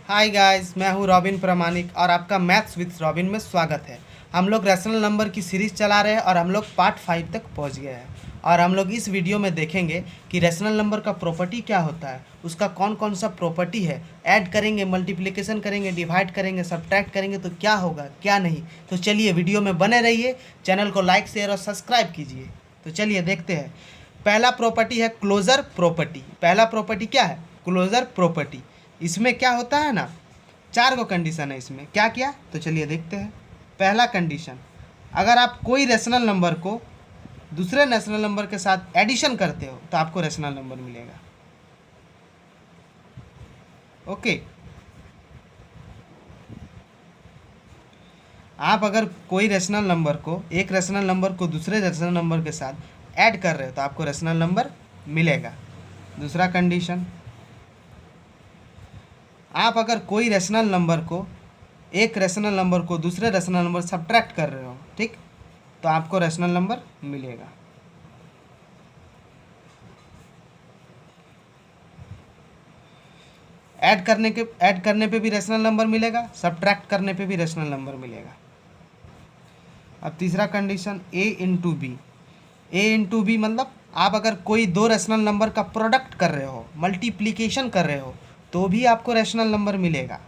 Hi guys, मैं हूँ robin प्रामाणिक और आपका मैथ्स विद रॉबिन में स्वागत है। हम लोग रैशनल नंबर की सीरीज़ चला रहे हैं और हम लोग पार्ट 5 तक पहुँच गए हैं। और हम लोग इस वीडियो में देखेंगे कि रैशनल नंबर का प्रॉपर्टी क्या होता है, उसका कौन कौन सा प्रॉपर्टी है, ऐड करेंगे, मल्टीप्लिकेशन करेंगे, डिवाइड करेंगे, सब्ट्रैक्ट करेंगे तो क्या होगा क्या नहीं। तो चलिए वीडियो में बने रहिए, चैनल को लाइक शेयर और सब्सक्राइब कीजिए। तो चलिए देखते हैं। पहला प्रॉपर्टी है क्लोजर प्रॉपर्टी। पहला प्रॉपर्टी क्या है? Closure property. इसमें क्या होता है ना, 4 गो कंडीशन है इसमें। क्या क्या? तो चलिए देखते हैं। पहला कंडीशन, अगर आप कोई रेशनल नंबर को दूसरे रेशनल नंबर के साथ एडिशन करते हो तो आपको रेशनल नंबर मिलेगा। ओके, आप अगर कोई रेशनल नंबर को, एक रेशनल नंबर को दूसरे रेशनल नंबर के साथ ऐड कर रहे हो तो आपको रेशनल नंबर मिलेगा। दूसरा कंडीशन, आप अगर कोई रेशनल नंबर को, एक रेशनल नंबर को दूसरे रेशनल नंबर सब्ट्रैक्ट कर रहे हो, ठीक, तो आपको रेशनल नंबर मिलेगा। ऐड करने पे भी रेशनल नंबर मिलेगा, सब्ट्रैक्ट करने पे भी रेशनल नंबर मिलेगा। अब तीसरा कंडीशन, ए इंटू बी। ए इंटू बी मतलब आप अगर कोई दो रेशनल नंबर का प्रोडक्ट कर रहे हो, मल्टीप्लिकेशन कर रहे हो, तो भी आपको रेशनल नंबर मिलेगा।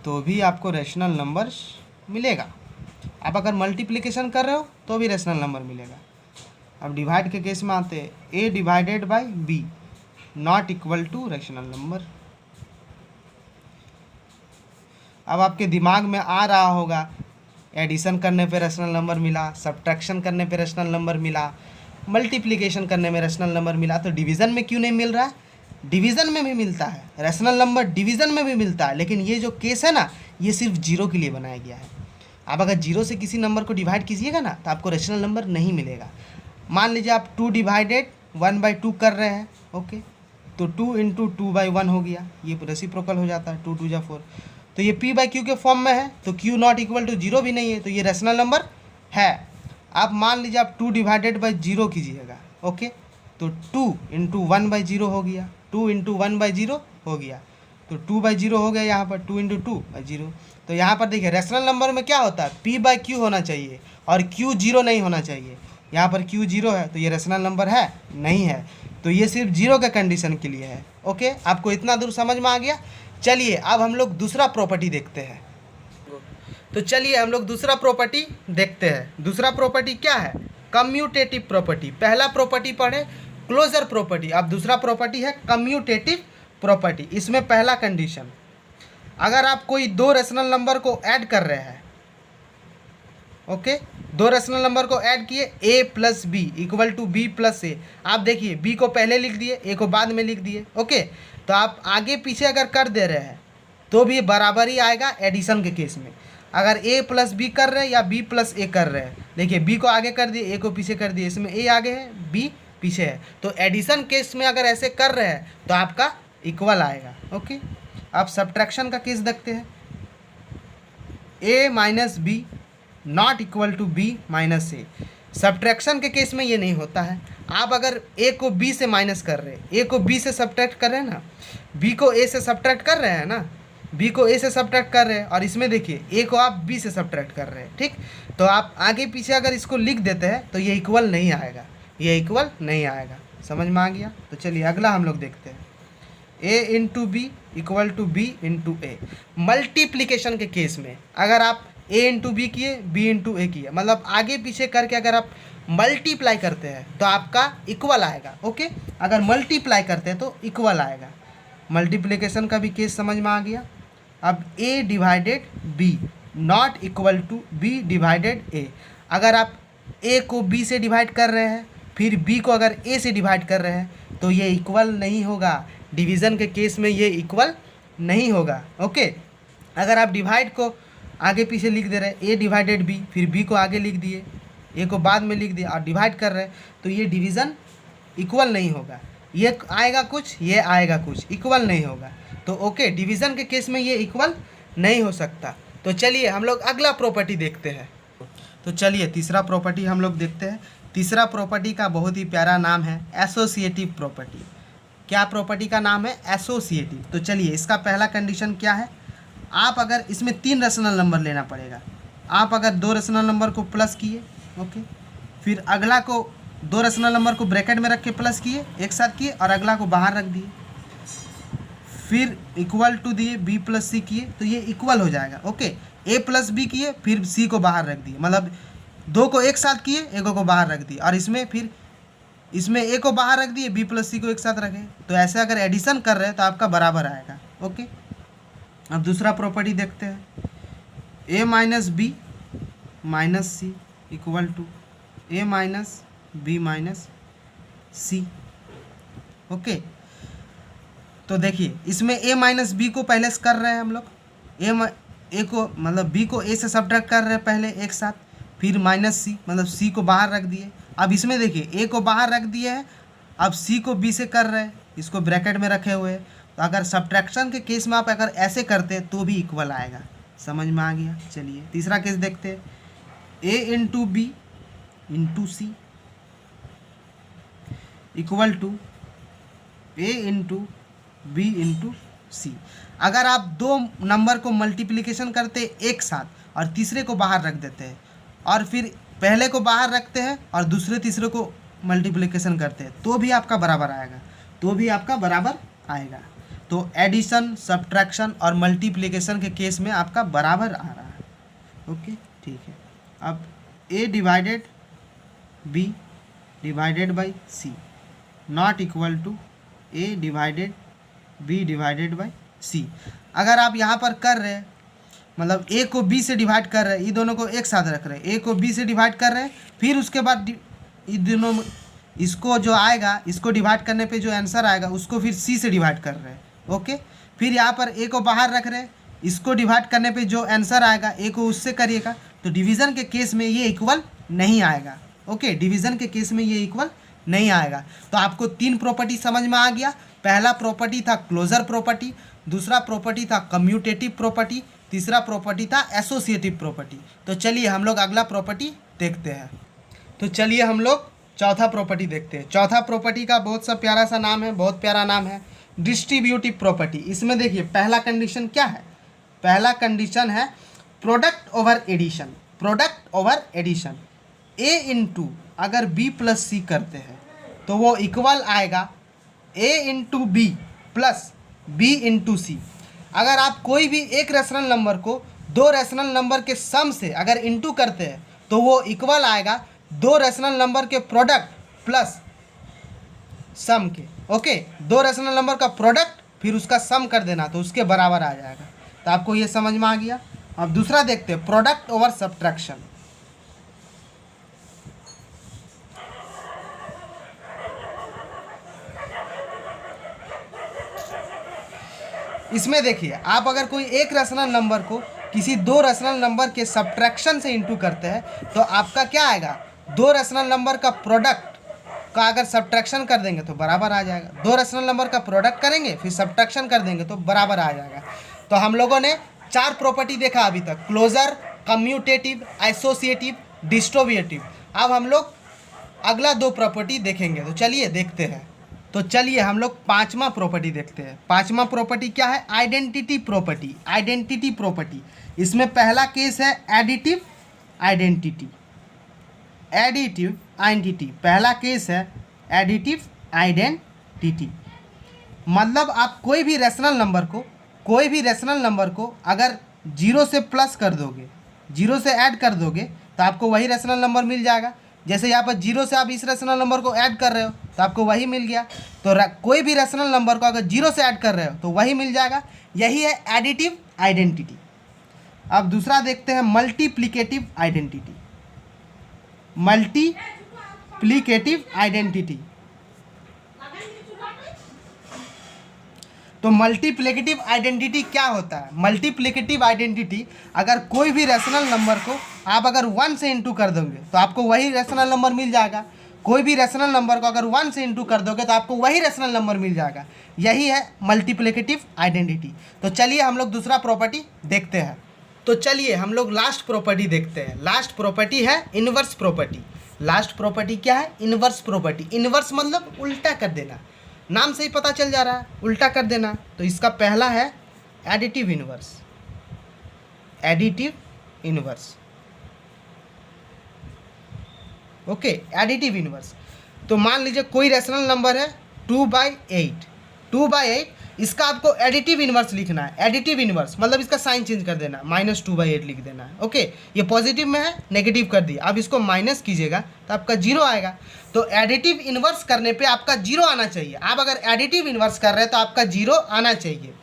तो भी आपको रेशनल नंबर मिलेगा। आप अगर मल्टीप्लिकेशन कर रहे हो तो भी रेशनल नंबर मिलेगा। अब डिवाइड के केस में आते हैं, A divided by B not equal to rational number. अब आपके दिमाग में आ रहा होगा, एडिशन करने पे रेशनल नंबर मिला, सब्ट्रैक्शन करने पे रेशनल नंबर मिला, मल्टीप्लिकेशन करने में रेशनल नंबर मिला, तो डिवीज़न में क्यों नहीं मिल रहा है? डिवीज़न में भी मिलता है रेशनल नंबर, डिवीज़न में भी मिलता है, लेकिन ये जो केस है ना, ये सिर्फ जीरो के लिए बनाया गया है। आप अगर जीरो से किसी नंबर को डिवाइड कीजिएगा ना तो आपको रेशनल नंबर नहीं मिलेगा। मान लीजिए आप 2 डिवाइडेड 1/2 कर रहे हैं, ओके, तो 2 इंटू 2/1 हो गया, ये रेसिप्रोकल हो जाता है, 2 2 जा 4। तो ये p/q के फॉर्म में है, तो q not equal to zero भी नहीं है, तो ये रेशनल नंबर है। आप मान लीजिए आप 2 डिवाइडेड बाई 0 कीजिएगा, ओके, तो 2 इंटू 1/0 हो गया, 2 इंटू 1/0 हो गया, तो 2/0 हो गया यहाँ पर, 2 इंटू 2/0। तो यहाँ पर देखिए रेशनल नंबर में क्या होता है, p/q होना चाहिए और q 0 नहीं होना चाहिए। यहाँ पर q 0 है तो ये रेशनल नंबर है नहीं है, तो ये सिर्फ जीरो के कंडीशन के लिए है। ओके, आपको इतना दूर समझ में आ गया। चलिए अब हम लोग दूसरा प्रॉपर्टी देखते हैं। तो चलिए हम लोग दूसरा प्रॉपर्टी देखते हैं। दूसरा प्रॉपर्टी क्या है? Commutative property. पहला प्रॉपर्टी पढ़े क्लोजर प्रॉपर्टी, अब दूसरा प्रॉपर्टी है कम्यूटेटिव प्रॉपर्टी। इसमें पहला कंडीशन, अगर आप कोई दो रेशनल नंबर को ऐड कर रहे हैं, ओके, दो रेशनल नंबर को ऐड किए, a plus B equal to B plus A. आप देखिए b को पहले लिख दिए, a को बाद में लिख दिए, ओके, तो आप आगे पीछे अगर कर दे रहे हैं तो भी बराबर ही आएगा एडिशन के केस में। अगर a प्लस बी कर रहे हैं या b प्लस ए कर रहे हैं, देखिए b को आगे कर दिए, a को पीछे कर दिए, इसमें a आगे है, b पीछे है, तो एडिशन केस में अगर ऐसे कर रहे हैं तो आपका इक्वल आएगा। ओके, अब सब्ट्रैक्शन का केस देखते हैं। a minus B not equal to B minus A. Subtraction के केस में ये नहीं होता है। आप अगर a को b से माइनस कर रहे हैं, a को b से सब्ट्रैक्ट कर रहे हैं ना, b को a से सब्ट्रैक्ट कर रहे हैं ना, b को a से सब्ट्रैक्ट कर रहे हैं, और इसमें देखिए a को आप b से सब्ट्रैक्ट कर रहे हैं, ठीक, तो आप आगे पीछे अगर इसको लिख देते हैं तो ये इक्वल नहीं आएगा, ये इक्वल नहीं आएगा। समझ में आ गया? तो चलिए अगला हम लोग देखते हैं। a into B equal to B into A. Multiplication के केस में अगर आप a इंटू बी किए, b इंटू ए किए, मतलब आगे पीछे करके अगर आप मल्टीप्लाई करते हैं तो आपका इक्वल आएगा। ओके, अगर मल्टीप्लाई करते हैं तो इक्वल आएगा। मल्टीप्लिकेशन का भी केस समझ में आ गया। अब a divided b not equal to b divided a। अगर आप a को b से डिवाइड कर रहे हैं, फिर b को अगर a से डिवाइड कर रहे हैं, तो ये इक्वल नहीं होगा। डिवीज़न के केस में ये इक्वल नहीं होगा। ओके, अगर आप डिवाइड को आगे पीछे लिख दे रहे हैं, a डिवाइडेड b, फिर b को आगे लिख दिए, a को बाद में लिख दिया और डिवाइड कर रहे हैं, तो ये डिवीज़न इक्वल नहीं होगा। ये आएगा कुछ, ये आएगा कुछ, इक्वल नहीं होगा। तो ओके, डिवीज़न के केस में ये इक्वल नहीं हो सकता। तो चलिए हम लोग अगला प्रॉपर्टी देखते हैं। तो चलिए तीसरा प्रॉपर्टी हम लोग देखते हैं। तीसरा प्रॉपर्टी का बहुत ही प्यारा नाम है एसोसिएटिव प्रॉपर्टी। क्या प्रॉपर्टी का नाम है? एसोसिएटिव। तो चलिए इसका पहला कंडीशन क्या है, आप अगर इसमें 3 रेशनल नंबर लेना पड़ेगा। आप अगर 2 रेशनल नंबर को प्लस किए, ओके, फिर अगला को 2 रेशनल नंबर को ब्रैकेट में रख के प्लस किए, एक साथ किए, और अगला को बाहर रख दिए, फिर इक्वल टू दिए, बी प्लस सी किए, तो ये इक्वल हो जाएगा। ओके, ए प्लस बी किए, फिर सी को बाहर रख दिए, मतलब 2 को एक साथ किए, एक को बाहर रख दिए, और इसमें फिर इसमें ए को बाहर रख दिए, बी प्लस सी को एक साथ रखे। तो ऐसे अगर एडिशन कर रहे हैं तो आपका बराबर आएगा। ओके, अब दूसरा प्रॉपर्टी देखते हैं, A minus B minus C equal to A minus B minus C. Okay, तो देखिए इसमें ए माइनस बी को पहले से कर रहे हैं हम लोग, ए को मतलब बी को ए से सब्ट्रैक्ट कर रहे हैं पहले एक साथ, फिर माइनस सी मतलब सी को बाहर रख दिए। अब इसमें देखिए ए को बाहर रख दिए हैं, अब सी को बी से कर रहे हैं, इसको ब्रैकेट में रखे हुए हैं। तो अगर सब्ट्रैक्शन के केस में आप अगर ऐसे करते हैं तो भी इक्वल आएगा। समझ में आ गया? चलिए तीसरा केस देखते हैं, A into B into C equal to A into B into C. अगर आप 2 नंबर को मल्टीप्लिकेशन करते एक साथ और तीसरे को बाहर रख देते हैं, और फिर पहले को बाहर रखते हैं और दूसरे तीसरे को मल्टीप्लिकेशन करते हैं, तो भी आपका बराबर आएगा, तो भी आपका बराबर आएगा। तो एडिशन, सब्ट्रैक्शन और मल्टीप्लिकेशन के केस में आपका बराबर आ रहा है। ओके, ठीक है। अब A divided B divided by C not equal to A divided B divided by C. अगर आप यहाँ पर कर रहे हैं, मतलब ए को बी से डिवाइड कर रहे हैं, ये दोनों को एक साथ रख रहे हैं, ए को बी से डिवाइड कर रहे हैं, फिर उसके बाद ये दोनों इसको जो आएगा, इसको डिवाइड करने पे जो आंसर आएगा उसको फिर सी से डिवाइड कर रहे हैं। ओके, फिर यहाँ पर ए को बाहर रख रहे हैं, इसको डिवाइड करने पे जो आंसर आएगा ए को उससे करिएगा। तो डिवीज़न के केस में ये इक्वल नहीं आएगा। ओके, डिवीज़न के केस में ये इक्वल नहीं आएगा। तो आपको 3 प्रॉपर्टी समझ में आ गया। पहला प्रॉपर्टी था क्लोजर प्रॉपर्टी, दूसरा प्रॉपर्टी था कम्यूटेटिव प्रॉपर्टी, तीसरा प्रॉपर्टी था एसोसिएटिव प्रॉपर्टी। तो चलिए हम लोग अगला प्रॉपर्टी देखते हैं। तो चलिए हम लोग चौथा प्रॉपर्टी देखते हैं। चौथा प्रॉपर्टी का बहुत सा प्यारा सा नाम है, बहुत प्यारा नाम है, डिस्ट्रीब्यूटिव प्रॉपर्टी। इसमें देखिए पहला कंडीशन क्या है, पहला कंडीशन है product over addition. Product over addition, A into अगर बी प्लस सी करते हैं तो वो इक्वल आएगा A into B plus B into C. अगर आप कोई भी एक रेशनल नंबर को 2 रेशनल नंबर के सम से अगर इंटू करते हैं तो वो इक्वल आएगा 2 रेशनल नंबर के प्रोडक्ट प्लस सम के। ओके, 2 रेशनल नंबर का प्रोडक्ट फिर उसका सम कर देना तो उसके बराबर आ जाएगा। तो आपको ये समझ में आ गया। अब दूसरा देखते हैं, प्रोडक्ट ओवर सब्ट्रैक्शन। इसमें देखिए आप अगर कोई एक रेशनल नंबर को किसी 2 रेशनल नंबर के सब्ट्रैक्शन से इंटू करते हैं तो आपका क्या आएगा, 2 रेशनल नंबर का प्रोडक्ट का अगर सब्ट्रैक्शन कर देंगे तो बराबर आ जाएगा। 2 रेशनल नंबर का प्रोडक्ट करेंगे फिर सब्ट्रैक्शन कर देंगे तो बराबर आ जाएगा। तो हम लोगों ने 4 प्रॉपर्टी देखा अभी तक, क्लोजर, कम्यूटेटिव, एसोसिएटिव, डिस्ट्रीब्यूटिव। अब हम लोग अगला 2 प्रॉपर्टी देखेंगे। तो चलिए देखते हैं। तो चलिए हम लोग 5वां प्रॉपर्टी देखते हैं। 5वां प्रॉपर्टी क्या है, आइडेंटिटी प्रॉपर्टी। आइडेंटिटी प्रॉपर्टी, इसमें पहला केस है एडिटिव आइडेंटिटी। एडिटिव आइडेंटिटी पहला केस है, एडिटिव आइडेंटिटी मतलब आप कोई भी रेशनल नंबर को अगर 0 से प्लस कर दोगे, 0 से ऐड कर दोगे तो आपको वही रेशनल नंबर मिल जाएगा। जैसे यहाँ पर 0 से आप इस रेशनल नंबर को ऐड कर रहे हो तो आपको वही मिल गया। तो कोई भी रेशनल नंबर को अगर 0 से ऐड कर रहे हो तो वही मिल जाएगा। यही है एडिटिव आइडेंटिटी। अब दूसरा देखते हैं मल्टीप्लिकेटिव आइडेंटिटी। मल्टीप्लिकेटिव आइडेंटिटी, तो मल्टीप्लिकेटिव आइडेंटिटी क्या होता है। मल्टीप्लिकेटिव आइडेंटिटी, अगर कोई भी रेशनल नंबर को आप अगर 1 से इंटू कर दोगे तो आपको वही रेशनल नंबर मिल जाएगा। कोई भी रेशनल नंबर को अगर 1 से इंटू कर दोगे तो आपको वही रेशनल नंबर मिल जाएगा। यही है मल्टीप्लिकेटिव आइडेंटिटी। तो चलिए हम लोग दूसरा प्रॉपर्टी देखते हैं। तो चलिए हम लोग लास्ट प्रॉपर्टी देखते हैं। लास्ट प्रॉपर्टी है इन्वर्स प्रॉपर्टी। लास्ट प्रॉपर्टी क्या है, इन्वर्स प्रॉपर्टी। इन्वर्स मतलब उल्टा कर देना। नाम से ही पता चल जा रहा है, उल्टा कर देना। तो इसका पहला है additive inverse, additive inverse. Okay, additive inverse. तो मान लीजिए कोई रेशनल नंबर है 2/8, 2/8, इसका आपको एडिटिव इनवर्स लिखना है। एडिटिव इनवर्स मतलब इसका साइन चेंज कर देना, -2/8 लिख देना है। ओके, ये पॉजिटिव में है, नेगेटिव कर दिया, अब इसको माइनस कीजिएगा तो आपका 0 आएगा। तो एडिटिव इनवर्स करने पे आपका 0 आना चाहिए। आप अगर एडिटिव इनवर्स कर रहे हैं तो आपका 0 आना चाहिए।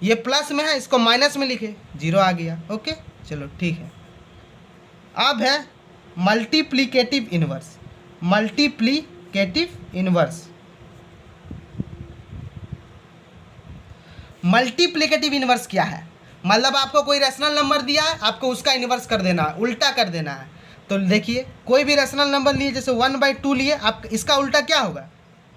ये प्लस में है, इसको माइनस में लिखे, 0 आ गया। ओके, चलो ठीक है। अब है multiplicative inverse, multiplicative inverse. Multiplicative inverse क्या है? मतलब आपको कोई रेशनल नंबर दिया है, आपको उसका इनवर्स कर देना है, उल्टा कर देना है। तो देखिए कोई भी रेशनल नंबर लिए, जैसे 1/2 लिए, आप इसका उल्टा क्या होगा?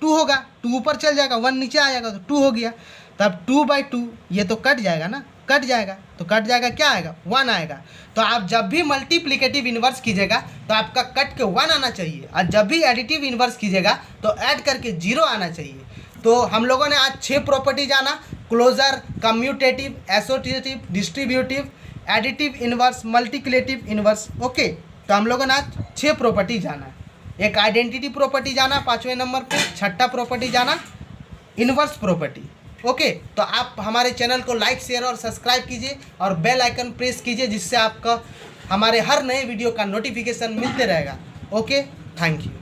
2 होगा। 2 ऊपर चल जाएगा, 1 नीचे आ जाएगा, तो 2 हो गया। तब 2/2 ये तो कट जाएगा ना, कट जाएगा, तो कट जाएगा, क्या आएगा? 1 आएगा। तो आप जब भी मल्टीप्लिकेटिव इनवर्स कीजिएगा तो आपका कट के 1 आना चाहिए, और जब भी एडिटिव इनवर्स कीजिएगा तो ऐड करके 0 आना चाहिए। तो हम लोगों ने आज 6 प्रॉपर्टी जाना, closure, commutative, associative, distributive, additive inverse, multiplicative inverse. Okay, तो हम लोगों ने आज 6 प्रॉपर्टी जाना। एक आइडेंटिटी प्रॉपर्टी जाना 5वें नंबर पे, छठा प्रॉपर्टी जाना इनवर्स प्रॉपर्टी। ओके, तो आप हमारे चैनल को लाइक, शेयर और सब्सक्राइब कीजिए और बेल आइकन प्रेस कीजिए, जिससे आपका हमारे हर नए वीडियो का नोटिफिकेशन मिलते रहेगा। Okay, thank you.